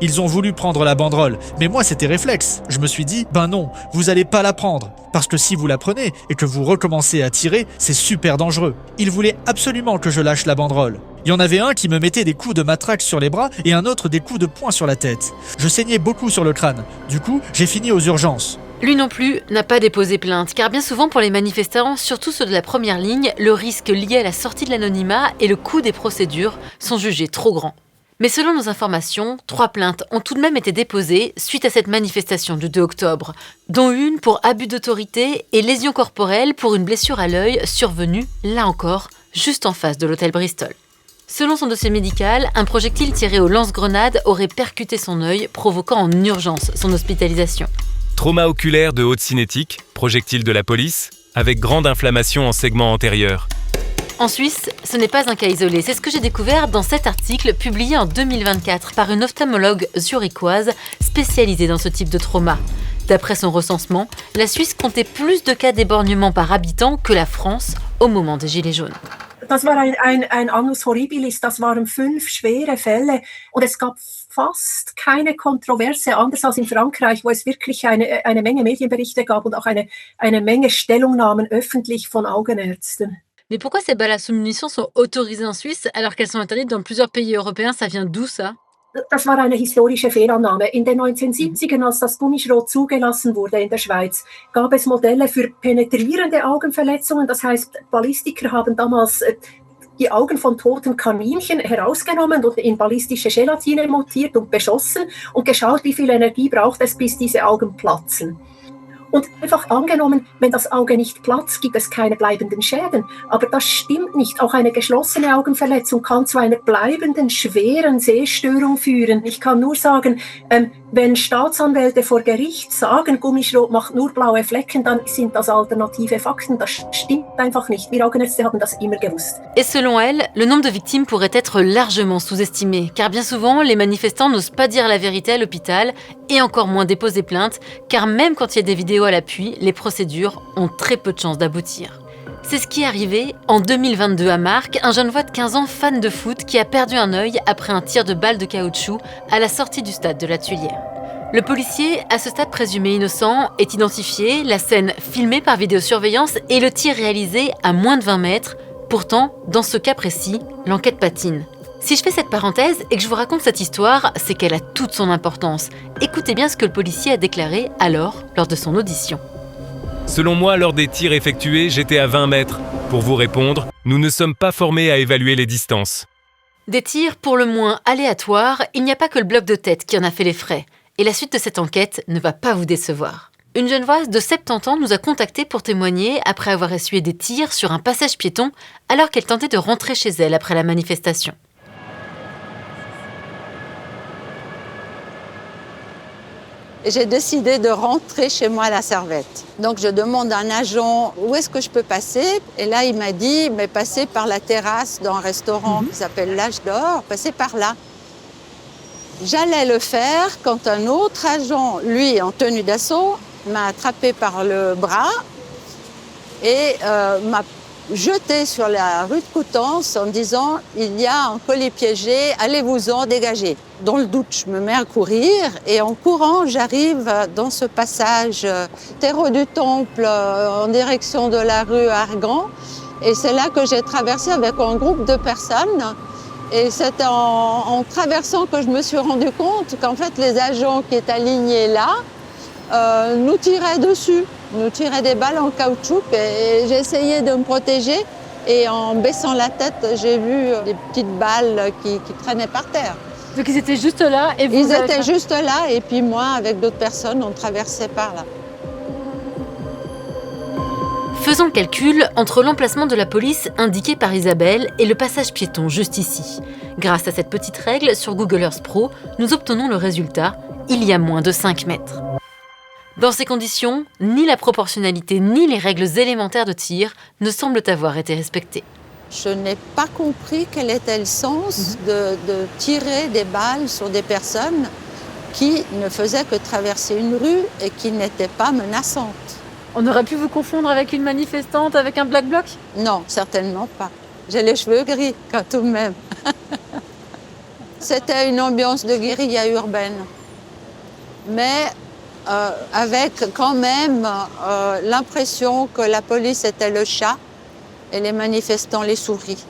Ils ont voulu prendre la banderole, mais moi c'était réflexe. Je me suis dit, ben non, vous allez pas la prendre. Parce que si vous la prenez et que vous recommencez à tirer, c'est super dangereux. Ils voulaient absolument que je lâche la banderole. Il y en avait un qui me mettait des coups de matraque sur les bras et un autre des coups de poing sur la tête. Je saignais beaucoup sur le crâne. Du coup, j'ai fini aux urgences. Lui non plus n'a pas déposé plainte, car bien souvent pour les manifestants, surtout ceux de la première ligne, le risque lié à la sortie de l'anonymat et le coût des procédures sont jugés trop grands. Mais selon nos informations, 3 plaintes ont tout de même été déposées suite à cette manifestation du 2 octobre, dont une pour abus d'autorité et lésion corporelle pour une blessure à l'œil survenue, là encore, juste en face de l'hôtel Bristol. Selon son dossier médical, un projectile tiré au lance-grenade aurait percuté son œil, provoquant en urgence son hospitalisation. Trauma oculaire de haute cinétique, projectile de la police, avec grande inflammation en segment antérieur. En Suisse, ce n'est pas un cas isolé. C'est ce que j'ai découvert dans cet article publié en 2024 par une ophtalmologue zurichoise spécialisée dans ce type de trauma. D'après son recensement, la Suisse comptait plus de cas d'éborgnement par habitant que la France au moment des Gilets jaunes. Das war ein Annus horribilis, das waren 5 schwere Fälle und es gab fast keine Kontroverse, anders als in Frankreich, wo es wirklich eine Menge Medienberichte gab und auch eine Menge Stellungnahmen öffentlich von Augenärzten. Mais pourquoi ces balles à sous-munitions sont autorisées en Suisse alors qu'elles sont interdites dans plusieurs pays européens? Ça vient d'où ça? Das war eine historische Fehlannahme. In den 1970ern, als das Gummischrot zugelassen wurde in der Schweiz, gab es Modelle für penetrierende Augenverletzungen. Das heißt, Ballistiker haben damals die Augen von toten Kaninchen herausgenommen und in ballistische Gelatine montiert und beschossen und geschaut, wie viel Energie braucht es, bis diese Augen platzen. Und einfach angenommen, wenn das Auge nicht platzt, gibt es keine bleibenden Schäden. Aber das stimmt nicht. Auch eine geschlossene Augenverletzung kann zu einer bleibenden, schweren Sehstörung führen. Ich kann nur sagen, wenn Staatsanwälte vor Gericht sagen, Gummischrot macht nur blaue Flecken, dann sind das alternative Fakten. Das stimmt einfach nicht. Wir Augenärzte haben das immer gewusst. Et selon elle, le nombre de victimes pourrait être largement sous-estimé, car bien souvent, les manifestants n'osent pas dire la vérité à l'hôpital et encore moins déposer plainte, car même quand il y a des vidéos à l'appui, les procédures ont très peu de chances d'aboutir. C'est ce qui est arrivé en 2022 à Marc, un jeune voix de 15 ans fan de foot qui a perdu un œil après un tir de balle de caoutchouc à la sortie du stade de la Tuilière. Le policier, à ce stade présumé innocent, est identifié, la scène filmée par vidéosurveillance et le tir réalisé à moins de 20 mètres. Pourtant, dans ce cas précis, l'enquête patine. Si je fais cette parenthèse et que je vous raconte cette histoire, c'est qu'elle a toute son importance. Écoutez bien ce que le policier a déclaré alors, lors de son audition. Selon moi, lors des tirs effectués, j'étais à 20 mètres. Pour vous répondre, nous ne sommes pas formés à évaluer les distances. Des tirs pour le moins aléatoires, il n'y a pas que le bloc de tête qui en a fait les frais. Et la suite de cette enquête ne va pas vous décevoir. Une Genevoise de 70 ans nous a contactés pour témoigner après avoir essuyé des tirs sur un passage piéton alors qu'elle tentait de rentrer chez elle après la manifestation. J'ai décidé de rentrer chez moi à la Servette. Donc je demande à un agent où est-ce que je peux passer. Et là, il m'a dit, mais passez par la terrasse d'un restaurant qui s'appelle l'Âge d'Or, passez par là. J'allais le faire quand un autre agent, lui en tenue d'assaut, m'a attrapé par le bras et m'a jeté sur la rue de Coutances en disant « Il y a un colis piégé, allez-vous-en, dégagez ». Dans le doute, je me mets à courir et en courant, j'arrive dans ce passage terreau du Temple en direction de la rue Argan. Et c'est là que j'ai traversé avec un groupe de personnes. Et c'est en traversant que je me suis rendu compte qu'en fait, les agents qui étaient alignés là nous tiraient dessus, nous tiraient des balles en caoutchouc. Et j'ai essayé de me protéger. Et en baissant la tête, j'ai vu des petites balles qui traînaient par terre. Donc ils étaient juste là et vous... Ils étaient juste là et puis moi, avec d'autres personnes, on traversait par là. Faisons le calcul entre l'emplacement de la police indiqué par Isabelle et le passage piéton juste ici. Grâce à cette petite règle sur Google Earth Pro, nous obtenons le résultat, il y a moins de 5 mètres. Dans ces conditions, ni la proportionnalité ni les règles élémentaires de tir ne semblent avoir été respectées. Je n'ai pas compris quel était le sens de tirer des balles sur des personnes qui ne faisaient que traverser une rue et qui n'étaient pas menaçantes. On aurait pu vous confondre avec une manifestante, avec un black bloc? Non, certainement pas. J'ai les cheveux gris, quand tout de même. C'était une ambiance de guérilla urbaine, mais avec quand même l'impression que la police était le chat et les manifestants les souris.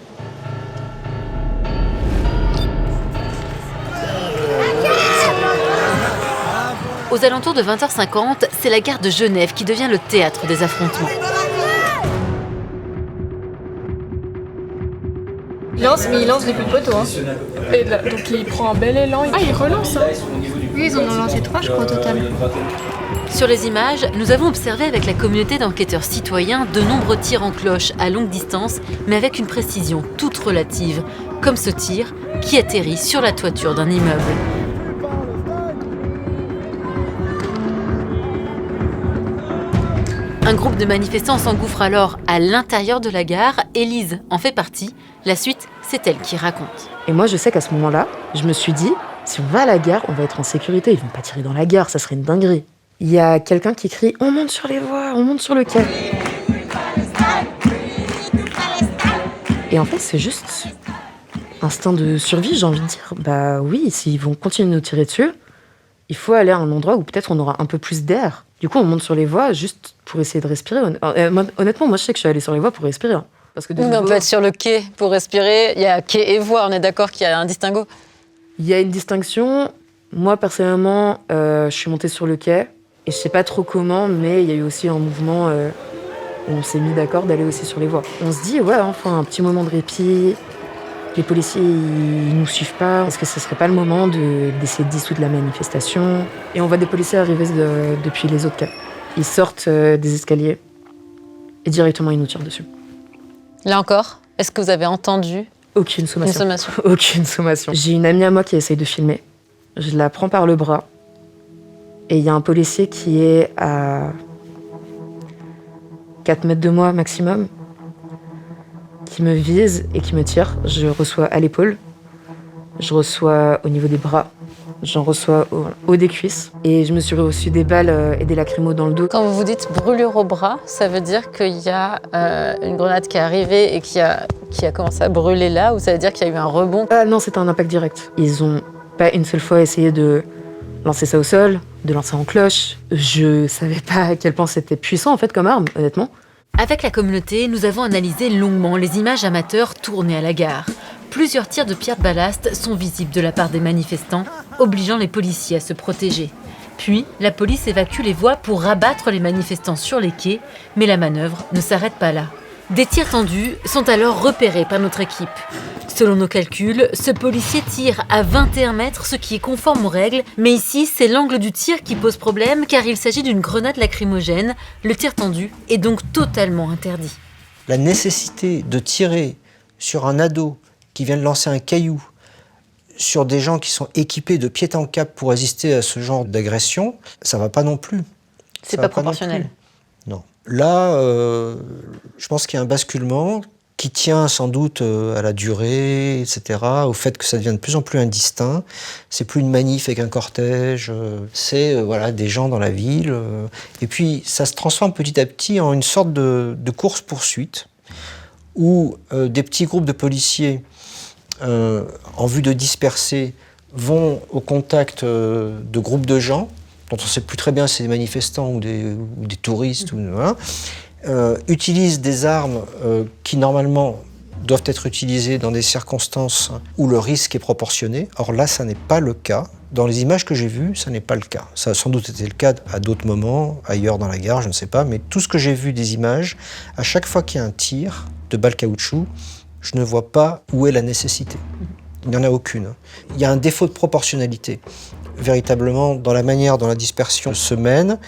Aux alentours de 20h50, c'est la gare de Genève qui devient le théâtre des affrontements. Il lance des coups de poteau. Hein. Et là, donc il prend un bel élan. Ah, il relance. Hein. Oui, ils en ont lancé 3, je crois, au total. Sur les images, nous avons observé avec la communauté d'enquêteurs citoyens de nombreux tirs en cloche à longue distance, mais avec une précision toute relative, comme ce tir qui atterrit sur la toiture d'un immeuble. Un groupe de manifestants s'engouffre alors à l'intérieur de la gare. Élise en fait partie. La suite, c'est elle qui raconte. Et moi, je sais qu'à ce moment-là, je me suis dit, si on va à la gare, on va être en sécurité. Ils vont pas tirer dans la gare, ça serait une dinguerie. Il y a quelqu'un qui crie « On monte sur les voies, on monte sur le quai ». Et en fait, c'est juste instinct de survie, j'ai envie de dire. Bah oui, s'ils vont continuer de nous tirer dessus, il faut aller à un endroit où peut-être on aura un peu plus d'air. Du coup, on monte sur les voies juste pour essayer de respirer. Honnêtement, moi, je sais que je suis allée sur les voies pour respirer. Parce que on peut être sur le quai pour respirer. Il y a quai et voie, on est d'accord qu'il y a un distinguo. Il y a une distinction. Moi, personnellement, je suis montée sur le quai. Et je sais pas trop comment, mais il y a eu aussi un mouvement où on s'est mis d'accord d'aller aussi sur les voies. On se dit, ouais, enfin, un petit moment de répit. Les policiers, ils nous suivent pas. Est-ce que ce serait pas le moment d'essayer de dissoudre la manifestation ? Et on voit des policiers arriver depuis les autres quais. Ils sortent des escaliers et directement, ils nous tirent dessus. Là encore, est-ce que vous avez entendu Aucune sommation. Une sommation. Aucune sommation. J'ai une amie à moi qui essaye de filmer. Je la prends par le bras. Et il y a un policier qui est à 4 mètres de moi maximum, qui me vise et qui me tire. Je reçois à l'épaule, je reçois au niveau des bras, j'en reçois au haut des cuisses. Et je me suis reçu des balles et des lacrymos dans le dos. Quand vous vous dites brûlure au bras, ça veut dire qu'il y a une grenade qui est arrivée et qui a commencé à brûler là, ou ça veut dire qu'il y a eu un rebond ? Non, c'était un impact direct. Ils ont pas une seule fois essayé de lancer ça au sol, de lancer en cloche. Je savais pas à quel point c'était puissant en fait comme arme, honnêtement. Avec la communauté, nous avons analysé longuement les images amateurs tournées à la gare. Plusieurs tirs de pierres de ballast sont visibles de la part des manifestants, obligeant les policiers à se protéger. Puis, la police évacue les voies pour rabattre les manifestants sur les quais, mais la manœuvre ne s'arrête pas là. Des tirs tendus sont alors repérés par notre équipe. Selon nos calculs, ce policier tire à 21 mètres, ce qui est conforme aux règles, mais ici, c'est l'angle du tir qui pose problème car il s'agit d'une grenade lacrymogène. Le tir tendu est donc totalement interdit. La nécessité de tirer sur un ado qui vient de lancer un caillou, sur des gens qui sont équipés de pied en cap pour résister à ce genre d'agression, ça va pas non plus. C'est pas proportionnel. Non. Là, je pense qu'il y a un basculement qui tient sans doute à la durée, etc., au fait que ça devient de plus en plus indistinct. C'est plus une manif avec un cortège, c'est voilà, des gens dans la ville. Et puis, ça se transforme petit à petit en une sorte de course-poursuite où des petits groupes de policiers, en vue de disperser, vont au contact de groupes de gens, dont on ne sait plus très bien si c'est des manifestants ou des touristes, utilisent des armes qui normalement doivent être utilisées dans des circonstances où le risque est proportionné. Or là, ça n'est pas le cas. Dans les images que j'ai vues, ça n'est pas le cas. Ça a sans doute été le cas à d'autres moments, ailleurs dans la gare, je ne sais pas, mais tout ce que j'ai vu des images, à chaque fois qu'il y a un tir de balle caoutchouc, je ne vois pas où est la nécessité. Il n'y en a aucune. Il y a un défaut de proportionnalité. Véritablement, dans la manière dont la dispersion se mène,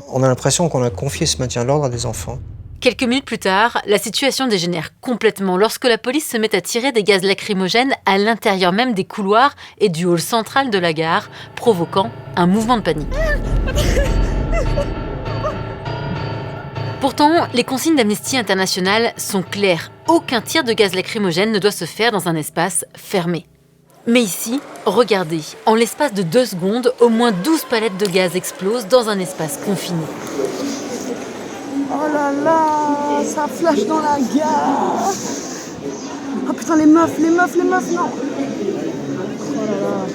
on a l'impression qu'on a confié ce maintien de l'ordre à des enfants. Quelques minutes plus tard, la situation dégénère complètement lorsque la police se met à tirer des gaz lacrymogènes à l'intérieur même des couloirs et du hall central de la gare, provoquant un mouvement de panique. Pourtant, les consignes d'Amnesty International sont claires. Aucun tir de gaz lacrymogène ne doit se faire dans un espace fermé. Mais ici, regardez, en l'espace de 2 secondes, au moins 12 palettes de gaz explosent dans un espace confiné. Oh là là, ça flash dans la gare. Oh putain, les meufs, non. Oh là là.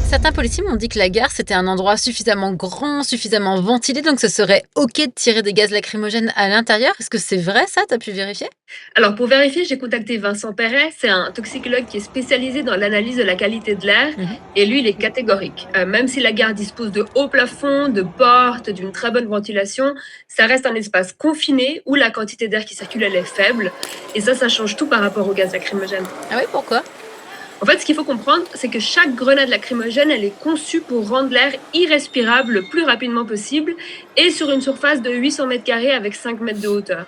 Certains policiers m'ont dit que la gare, c'était un endroit suffisamment grand, suffisamment ventilé, donc ce serait OK de tirer des gaz lacrymogènes à l'intérieur. Est-ce que c'est vrai, ça? T'as pu vérifier? Alors, pour vérifier, j'ai contacté Vincent Perret. C'est un toxicologue qui est spécialisé dans l'analyse de la qualité de l'air. Et lui, il est catégorique. Même si la gare dispose de hauts plafonds, de portes, d'une très bonne ventilation, ça reste un espace confiné où la quantité d'air qui circule, elle est faible. Et ça change tout par rapport au gaz lacrymogène. Ah oui, pourquoi? En fait, ce qu'il faut comprendre, c'est que chaque grenade lacrymogène, elle est conçue pour rendre l'air irrespirable le plus rapidement possible et sur une surface de 800 mètres carrés avec 5 mètres de hauteur.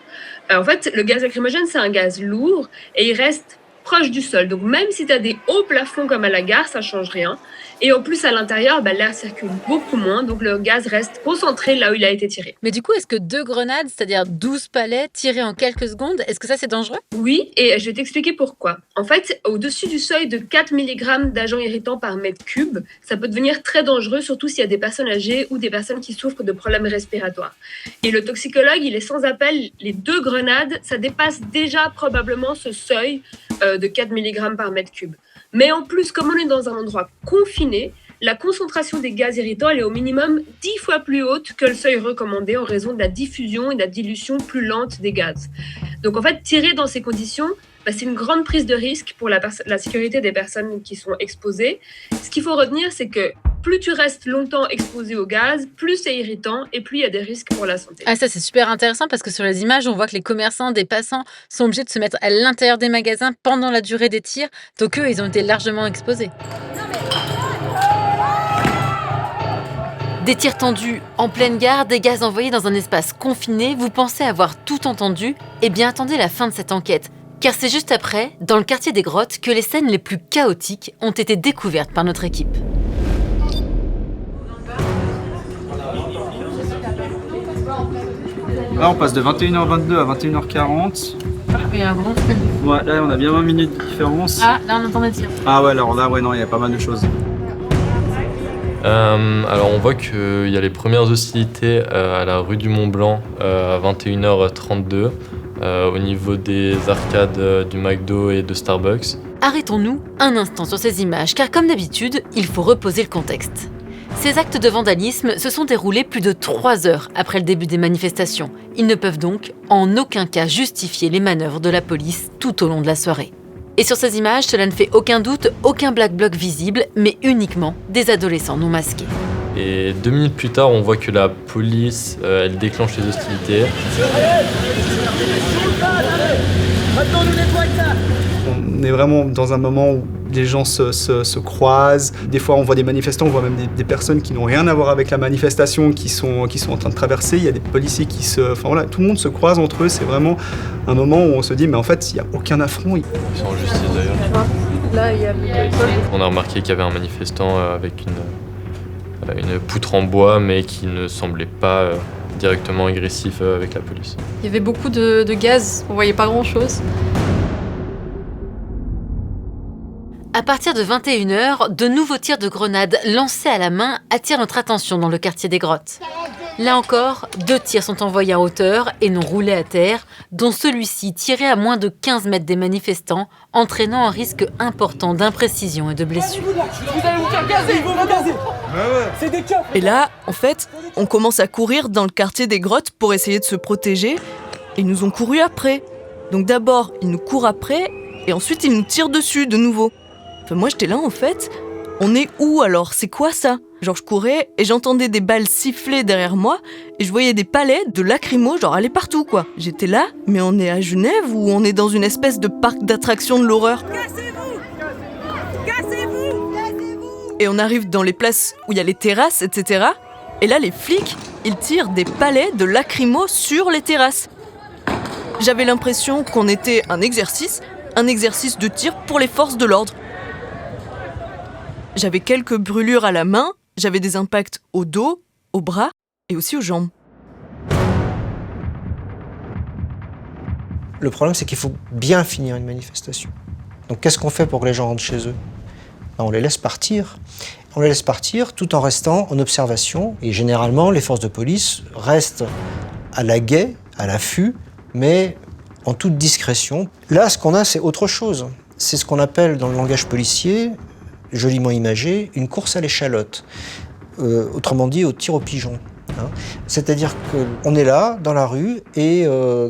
En fait, le gaz lacrymogène, c'est un gaz lourd et il reste proche du sol. Donc même si tu as des hauts plafonds comme à la gare, ça change rien. Et en plus, à l'intérieur, l'air circule beaucoup moins, donc le gaz reste concentré là où il a été tiré. Mais du coup, est-ce que 2 grenades, c'est-à-dire 12 palets tirés en quelques secondes, est-ce que ça c'est dangereux ? Oui, et je vais t'expliquer pourquoi. En fait, au-dessus du seuil de 4 mg d'agents irritants par mètre cube, ça peut devenir très dangereux, surtout s'il y a des personnes âgées ou des personnes qui souffrent de problèmes respiratoires. Et le toxicologue, il est sans appel, les 2 grenades, ça dépasse déjà probablement ce seuil de 4 mg par mètre cube. Mais en plus, comme on est dans un endroit confiné, la concentration des gaz irritants elle est au minimum 10 fois plus haute que le seuil recommandé en raison de la diffusion et de la dilution plus lente des gaz. Donc en fait, tirer dans ces conditions, c'est une grande prise de risque pour la sécurité des personnes qui sont exposées. Ce qu'il faut retenir, c'est que plus tu restes longtemps exposé au gaz, plus c'est irritant et plus il y a des risques pour la santé. Ah, ça c'est super intéressant parce que sur les images, on voit que les commerçants, des passants sont obligés de se mettre à l'intérieur des magasins pendant la durée des tirs. Donc eux, ils ont été largement exposés. Des tirs tendus en pleine gare, des gaz envoyés dans un espace confiné, vous pensez avoir tout entendu ? Eh bien attendez la fin de cette enquête. Car c'est juste après, dans le quartier des Grottes, que les scènes les plus chaotiques ont été découvertes par notre équipe. Là, on passe de 21h22 à 21h40. Il y a un grand truc. Ouais, là, on a bien 20 minutes de différence. Ah, là, on entend des tirs. Ah ouais, alors là, ouais, non, il y a pas mal de choses. Alors on voit qu'il y a les premières hostilités à la rue du Mont-Blanc à 21h32 au niveau des arcades du McDo et de Starbucks. Arrêtons-nous un instant sur ces images, car comme d'habitude, il faut reposer le contexte. Ces actes de vandalisme se sont déroulés plus de 3 heures après le début des manifestations. Ils ne peuvent donc en aucun cas justifier les manœuvres de la police tout au long de la soirée. Et sur ces images, cela ne fait aucun doute, aucun black bloc visible, mais uniquement des adolescents non masqués. Et 2 minutes plus tard, on voit que la police, elle déclenche les hostilités. On est vraiment dans un moment où les gens se croisent. Des fois, on voit des manifestants, on voit même des personnes qui n'ont rien à voir avec la manifestation, qui sont en train de traverser. Il y a des policiers qui Enfin voilà, tout le monde se croise entre eux. C'est vraiment un moment où on se dit, mais en fait, il n'y a aucun affront. Ils sont en justice d'ailleurs. Là, il y a On a remarqué qu'il y avait un manifestant avec une poutre en bois, mais qui ne semblait pas directement agressif avec la police. Il y avait beaucoup de gaz, on voyait pas grand-chose. À partir de 21h, de nouveaux tirs de grenades lancés à la main attirent notre attention dans le quartier des Grottes. Là encore, 2 tirs sont envoyés en hauteur et non roulés à terre, dont celui-ci tiré à moins de 15 mètres des manifestants, entraînant un risque important d'imprécision et de blessures. Vous allez vous faire gazer. Et là, en fait, on commence à courir dans le quartier des Grottes pour essayer de se protéger. Et ils nous ont couru après. Donc d'abord, ils nous courent après, et ensuite ils nous tirent dessus de nouveau. Enfin, moi j'étais là en fait, on est où alors ? C'est quoi ça ? Genre je courais et j'entendais des balles siffler derrière moi et je voyais des palets de lacrymo genre aller partout quoi. J'étais là, mais on est à Genève ou on est dans une espèce de parc d'attractions de l'horreur ? Cassez-vous ! Et on arrive dans les places où il y a les terrasses, etc. Et là les flics, ils tirent des palets de lacrymo sur les terrasses. J'avais l'impression qu'on était un exercice de tir pour les forces de l'ordre. J'avais quelques brûlures à la main, j'avais des impacts au dos, aux bras et aussi aux jambes. Le problème, c'est qu'il faut bien finir une manifestation. Donc qu'est-ce qu'on fait pour que les gens rentrent chez eux ? On les laisse partir. On les laisse partir tout en restant en observation. Et généralement, les forces de police restent à l'aguet, à l'affût, mais en toute discrétion. Là, ce qu'on a, c'est autre chose. C'est ce qu'on appelle, dans le langage policier, joliment imagé, une course à l'échalote. Autrement dit, au tir au pigeon. C'est-à-dire qu'on est là, dans la rue, et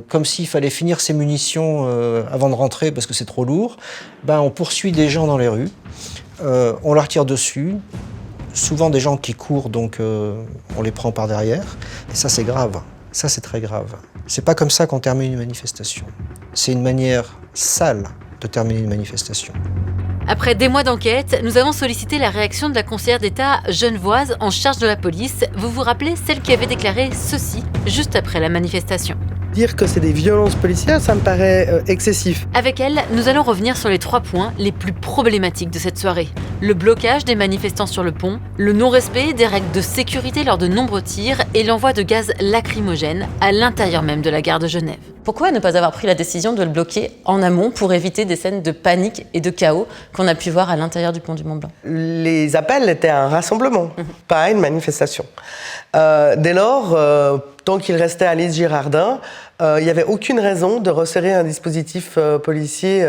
comme s'il fallait finir ses munitions avant de rentrer parce que c'est trop lourd, on poursuit des gens dans les rues, on leur tire dessus, souvent des gens qui courent, donc on les prend par derrière, et ça c'est grave, ça c'est très grave. C'est pas comme ça qu'on termine une manifestation. C'est une manière sale de terminer une manifestation. Après des mois d'enquête, nous avons sollicité la réaction de la conseillère d'État genevoise en charge de la police. Vous vous rappelez, celle qui avait déclaré ceci juste après la manifestation. dire que c'est des violences policières, ça me paraît excessif. Avec elle, nous allons revenir sur les 3 points les plus problématiques de cette soirée. Le blocage des manifestants sur le pont, le non-respect des règles de sécurité lors de nombreux tirs et l'envoi de gaz lacrymogène à l'intérieur même de la gare de Genève. Pourquoi ne pas avoir pris la décision de le bloquer en amont pour éviter des scènes de panique et de chaos qu'on a pu voir à l'intérieur du pont du Mont-Blanc? Les appels étaient un rassemblement, pas une manifestation. Dès lors, tant qu'il restait à Lise Girardin, il n'y avait aucune raison de resserrer un dispositif policier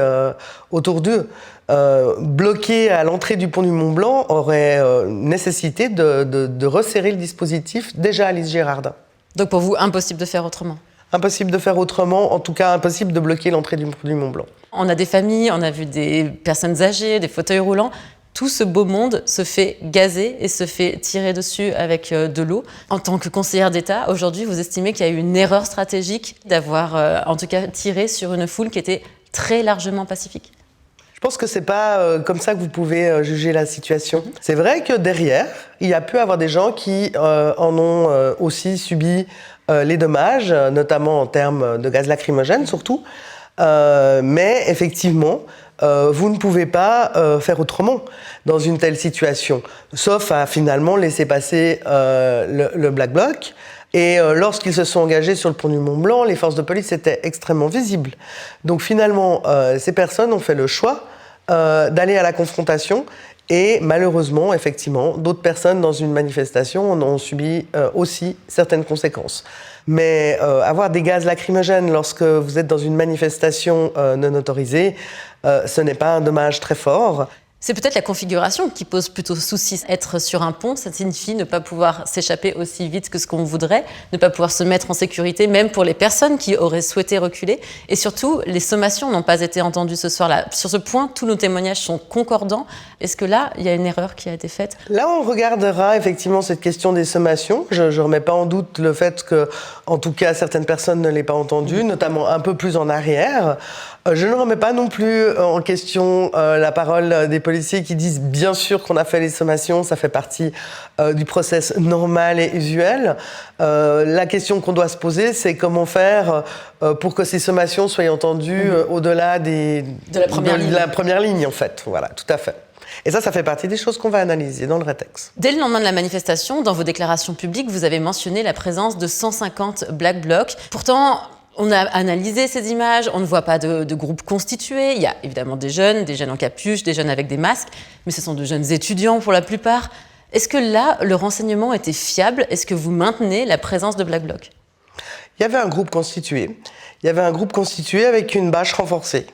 autour d'eux. Bloquer à l'entrée du pont du Mont-Blanc aurait nécessité de resserrer le dispositif déjà à Lise Girardin. Donc pour vous, impossible de faire autrement? Impossible de faire autrement, en tout cas impossible de bloquer l'entrée du Mont-Blanc. On a des familles, on a vu des personnes âgées, des fauteuils roulants. Tout ce beau monde se fait gazer et se fait tirer dessus avec de l'eau. En tant que conseillère d'État, aujourd'hui, vous estimez qu'il y a eu une erreur stratégique d'avoir, en tout cas, tiré sur une foule qui était très largement pacifique? Je pense que c'est pas comme ça que vous pouvez juger la situation. C'est vrai que derrière, il y a pu avoir des gens qui en ont aussi subi les dommages, notamment en termes de gaz lacrymogène surtout. Mais effectivement, vous ne pouvez pas faire autrement dans une telle situation, sauf à finalement laisser passer le Black Bloc. Et lorsqu'ils se sont engagés sur le pont du Mont-Blanc, les forces de police étaient extrêmement visibles. Donc finalement, ces personnes ont fait le choix d'aller à la confrontation. Et malheureusement, effectivement, d'autres personnes dans une manifestation en ont subi aussi certaines conséquences. Mais avoir des gaz lacrymogènes lorsque vous êtes dans une manifestation non autorisée, ce n'est pas un dommage très fort. C'est peut-être la configuration qui pose plutôt souci. Être sur un pont, ça signifie ne pas pouvoir s'échapper aussi vite que ce qu'on voudrait, ne pas pouvoir se mettre en sécurité, même pour les personnes qui auraient souhaité reculer. Et surtout, les sommations n'ont pas été entendues ce soir-là. Sur ce point, tous nos témoignages sont concordants. Est-ce que là, il y a une erreur qui a été faite? Là, on regardera effectivement cette question des sommations. Je ne remets pas en doute le fait que, en tout cas, certaines personnes ne l'aient pas entendu, notamment un peu plus en arrière. Je ne remets pas non plus en question la parole des policiers qui disent bien sûr qu'on a fait les sommations, ça fait partie du process normal et usuel. La question qu'on doit se poser, c'est comment faire pour que ces sommations soient entendues au-delà de la première ligne, en fait. Voilà, tout à fait. Et ça fait partie des choses qu'on va analyser dans le rétexte. Dès le lendemain de la manifestation, dans vos déclarations publiques, vous avez mentionné la présence de 150 Black Blocs. Pourtant, on a analysé ces images, on ne voit pas de groupe constitué. Il y a évidemment des jeunes en capuche, des jeunes avec des masques, mais ce sont de jeunes étudiants pour la plupart. Est-ce que là, le renseignement était fiable? Est-ce que vous maintenez la présence de Black Bloc? Il y avait un groupe constitué. Il y avait un groupe constitué avec une bâche renforcée.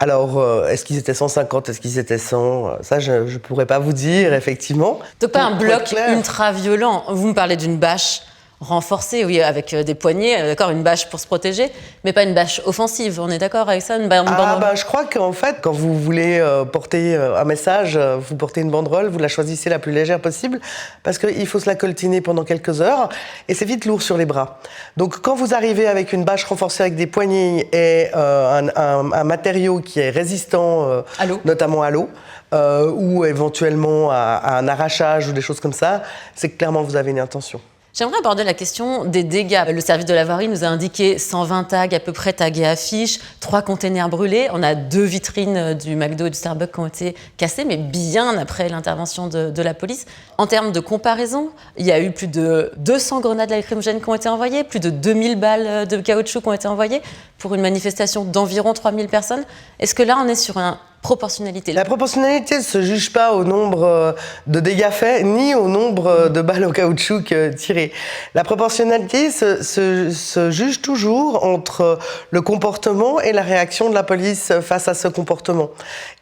Alors, est-ce qu'ils étaient 150, est-ce qu'ils étaient 100? Ça, je ne pourrais pas vous dire, effectivement. Donc pas un bloc ultra-violent. Vous me parlez d'une bâche renforcée, oui, avec des poignées, d'accord, une bâche pour se protéger, mais pas une bâche offensive. On est d'accord avec ça, une banderole? Je crois qu'en fait, quand vous voulez porter un message, vous portez une banderole, vous la choisissez la plus légère possible, parce qu'il faut se la coltiner pendant quelques heures, et c'est vite lourd sur les bras. Donc quand vous arrivez avec une bâche renforcée avec des poignées et un matériau qui est résistant, notamment à l'eau, ou éventuellement à un arrachage ou des choses comme ça, c'est que clairement vous avez une intention. J'aimerais aborder la question des dégâts. Le service de l'avarie nous a indiqué 120 tags à peu près tagués affiches, 3 containers brûlés. On a 2 vitrines du McDo et du Starbucks qui ont été cassées, mais bien après l'intervention de la police. En termes de comparaison, il y a eu plus de 200 grenades lacrymogènes qui ont été envoyées, plus de 2000 balles de caoutchouc qui ont été envoyées pour une manifestation d'environ 3000 personnes. Est-ce que là, on est sur une proportionnalité? La proportionnalité ne se juge pas au nombre de dégâts faits, ni au nombre de balles au caoutchouc tirées. La proportionnalité se juge toujours entre le comportement et la réaction de la police face à ce comportement.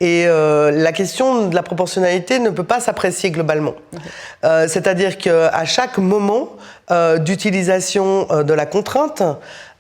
Et la question de la proportionnalité ne peut pas s'apprécier globalement. C'est-à-dire qu'à chaque moment d'utilisation de la contrainte,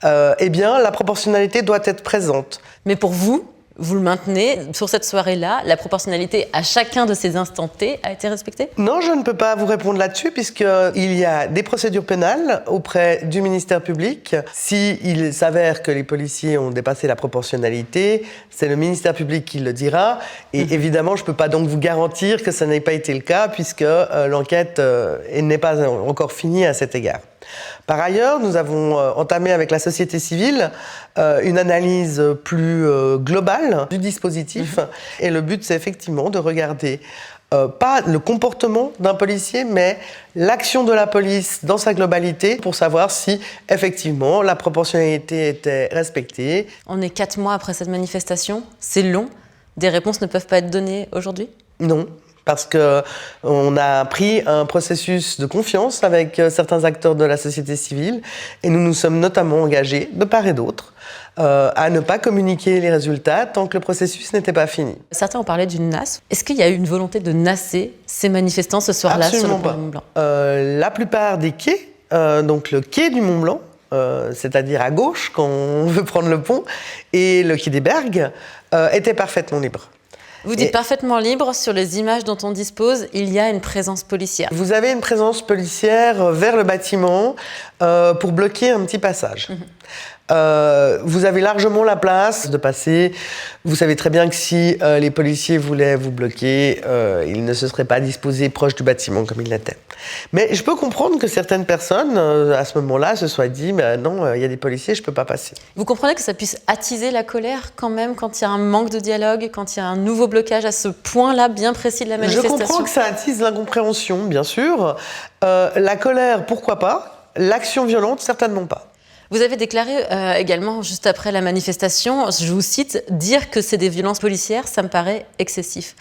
la proportionnalité doit être présente. Mais pour vous le maintenez, sur cette soirée-là, la proportionnalité à chacun de ces instants T a été respectée? Non, je ne peux pas vous répondre là-dessus, puisqu'il y a des procédures pénales auprès du ministère public. S'il s'avère que les policiers ont dépassé la proportionnalité, c'est le ministère public qui le dira. Et évidemment, je ne peux pas donc vous garantir que ça n'ait pas été le cas, puisque l'enquête n'est pas encore finie à cet égard. Par ailleurs, nous avons entamé avec la société civile une analyse plus globale du dispositif. Et le but, c'est effectivement de regarder pas le comportement d'un policier, mais l'action de la police dans sa globalité pour savoir si, effectivement, la proportionnalité était respectée. On est 4 mois après cette manifestation, c'est long. Des réponses ne peuvent pas être données aujourd'hui ? Non. Parce qu'on a pris un processus de confiance avec certains acteurs de la société civile et nous nous sommes notamment engagés, de part et d'autre, à ne pas communiquer les résultats tant que le processus n'était pas fini. Certains ont parlé d'une nasse. Est-ce qu'il y a eu une volonté de nasser ces manifestants ce soir-là sur le pont du Mont-Blanc ? La plupart des quais, donc le quai du Mont-Blanc, c'est-à-dire à gauche quand on veut prendre le pont, et le quai des Bergues, étaient parfaitement libres. Vous dites parfaitement libre, sur les images dont on dispose, il y a une présence policière. Vous avez une présence policière vers le bâtiment pour bloquer un petit passage. Vous avez largement la place de passer. Vous savez très bien que si les policiers voulaient vous bloquer, ils ne se seraient pas disposés proche du bâtiment comme ils l'étaient. Mais je peux comprendre que certaines personnes, à ce moment-là, se soient dit « mais non, il y a des policiers, je ne peux pas passer ». Vous comprenez que ça puisse attiser la colère quand même, quand il y a un manque de dialogue, quand il y a un nouveau blocage à ce point-là bien précis de la manifestation ? Je comprends que ça attise l'incompréhension, bien sûr. La colère, pourquoi pas ? L'action violente, certainement pas. Vous avez déclaré également, juste après la manifestation, je vous cite, « Dire que c'est des violences policières, ça me paraît excessif ».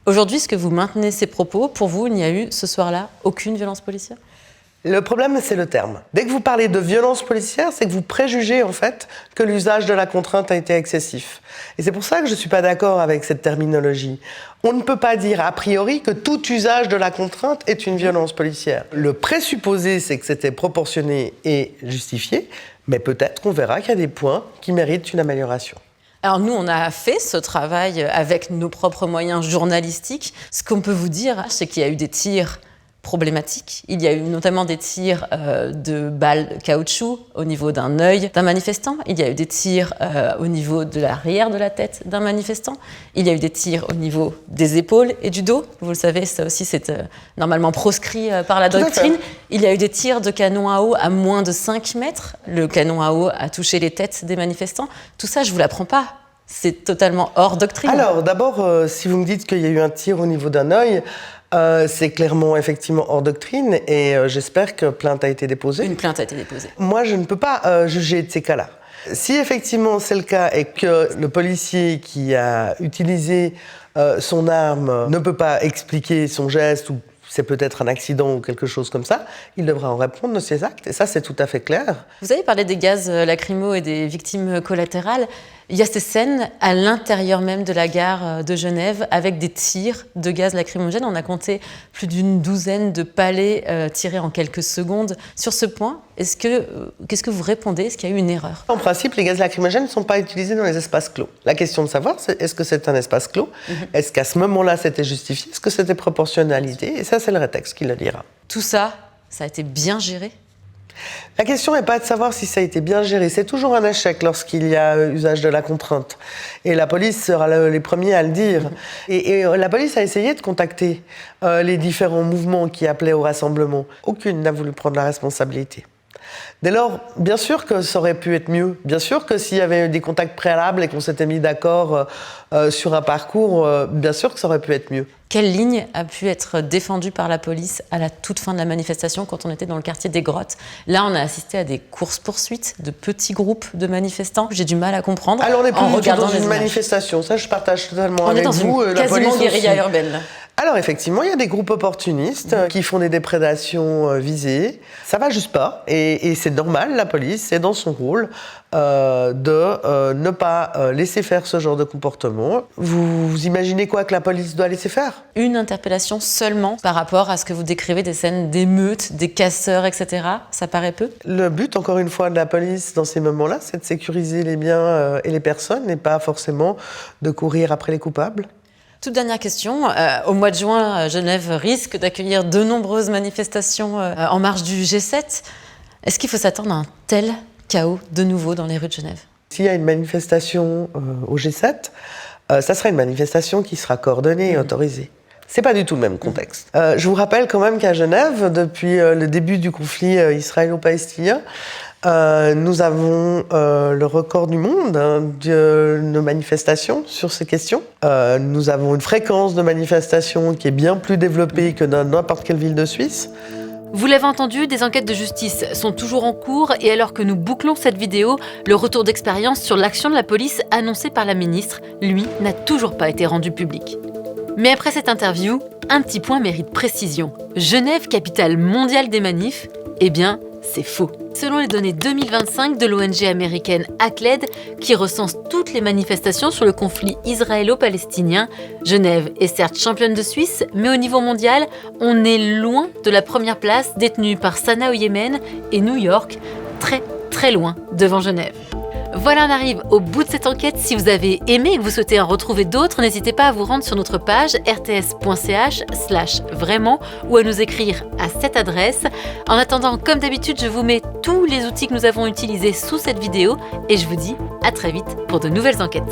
Aujourd'hui, est-ce que vous maintenez ces propos ? Pour vous, il n'y a eu, ce soir-là, aucune violence policière ? Le problème, c'est le terme. Dès que vous parlez de violence policière, c'est que vous préjugez, en fait, que l'usage de la contrainte a été excessif. Et c'est pour ça que je ne suis pas d'accord avec cette terminologie. On ne peut pas dire a priori que tout usage de la contrainte est une violence policière. Le présupposé, c'est que c'était proportionné et justifié, mais peut-être qu'on verra qu'il y a des points qui méritent une amélioration. Alors nous, on a fait ce travail avec nos propres moyens journalistiques. Ce qu'on peut vous dire, c'est qu'il y a eu des tirs problématiques. Il y a eu notamment des tirs de balles de caoutchouc au niveau d'un œil d'un manifestant. Il y a eu des tirs au niveau de l'arrière de la tête d'un manifestant. Il y a eu des tirs au niveau des épaules et du dos. Vous le savez, ça aussi, c'est normalement proscrit par la doctrine. Il y a eu des tirs de canon à eau à moins de 5 mètres. Le canon à eau a touché les têtes des manifestants. Tout ça, je ne vous l'apprends pas. C'est totalement hors doctrine. Alors, d'abord, si vous me dites qu'il y a eu un tir au niveau d'un œil, c'est clairement, effectivement, hors doctrine et j'espère que plainte a été déposée. Une plainte a été déposée. Moi, je ne peux pas juger de ces cas-là. Si effectivement c'est le cas et que le policier qui a utilisé son arme ne peut pas expliquer son geste ou c'est peut-être un accident ou quelque chose comme ça, il devra en répondre de ses actes. Et ça, c'est tout à fait clair. Vous avez parlé des gaz lacrymaux et des victimes collatérales. Il y a ces scènes à l'intérieur même de la gare de Genève avec des tirs de gaz lacrymogène. On a compté plus d'une douzaine de palets tirés en quelques secondes. Sur ce point, qu'est-ce que vous répondez ? Est-ce qu'il y a eu une erreur ? En principe, les gaz lacrymogènes ne sont pas utilisés dans les espaces clos. La question de savoir, c'est est-ce que c'est un espace clos ? Est-ce qu'à ce moment-là, c'était justifié ? Est-ce que c'était proportionnalité ? Et ça, c'est le rétexte qui le dira. Tout ça, ça a été bien géré ? La question n'est pas de savoir si ça a été bien géré. C'est toujours un échec lorsqu'il y a usage de la contrainte. Et la police sera les premiers à le dire. Et la police a essayé de contacter les différents mouvements qui appelaient au rassemblement. Aucune n'a voulu prendre la responsabilité. Dès lors, bien sûr que ça aurait pu être mieux. Bien sûr que s'il y avait eu des contacts préalables et qu'on s'était mis d'accord sur un parcours, bien sûr que ça aurait pu être mieux. Quelle ligne a pu être défendue par la police à la toute fin de la manifestation quand on était dans le quartier des Grottes ? Là, on a assisté à des courses-poursuites de petits groupes de manifestants. J'ai du mal à comprendre. Alors, on n'est plus dans une manifestation. Ça, je partage totalement avec vous. On est dans une quasiment guérilla urbaine, là. Alors effectivement, il y a des groupes opportunistes qui font des déprédations visées. Ça va juste pas. Et c'est normal, la police, c'est dans son rôle de ne pas laisser faire ce genre de comportement. Vous imaginez quoi que la police doit laisser faire ? Une interpellation seulement par rapport à ce que vous décrivez des scènes d'émeutes, des casseurs, etc. Ça paraît peu ? Le but, encore une fois, de la police dans ces moments-là, c'est de sécuriser les biens et les personnes et pas forcément de courir après les coupables. Toute dernière question. Au mois de juin, Genève risque d'accueillir de nombreuses manifestations en marge du G7. Est-ce qu'il faut s'attendre à un tel chaos de nouveau dans les rues de Genève ? S'il y a une manifestation au G7, ça sera une manifestation qui sera coordonnée et autorisée. C'est pas du tout le même contexte. Je vous rappelle quand même qu'à Genève, depuis le début du conflit israélo-palestinien, nous avons le record du monde de nos manifestations sur ces questions. Nous avons une fréquence de manifestations qui est bien plus développée que dans n'importe quelle ville de Suisse. Vous l'avez entendu, des enquêtes de justice sont toujours en cours et alors que nous bouclons cette vidéo, le retour d'expérience sur l'action de la police annoncée par la ministre, lui, n'a toujours pas été rendu public. Mais après cette interview, un petit point mérite précision. Genève, capitale mondiale des manifs, eh bien, c'est faux. Selon les données 2025 de l'ONG américaine ACLED, qui recense toutes les manifestations sur le conflit israélo-palestinien, Genève est certes championne de Suisse, mais au niveau mondial, on est loin de la première place détenue par Sanaa au Yémen et New York, très très loin devant Genève. Voilà, on arrive au bout de cette enquête. Si vous avez aimé et que vous souhaitez en retrouver d'autres, n'hésitez pas à vous rendre sur notre page rts.ch/vraiment ou à nous écrire à cette adresse. En attendant, comme d'habitude, je vous mets tous les outils que nous avons utilisés sous cette vidéo et je vous dis à très vite pour de nouvelles enquêtes.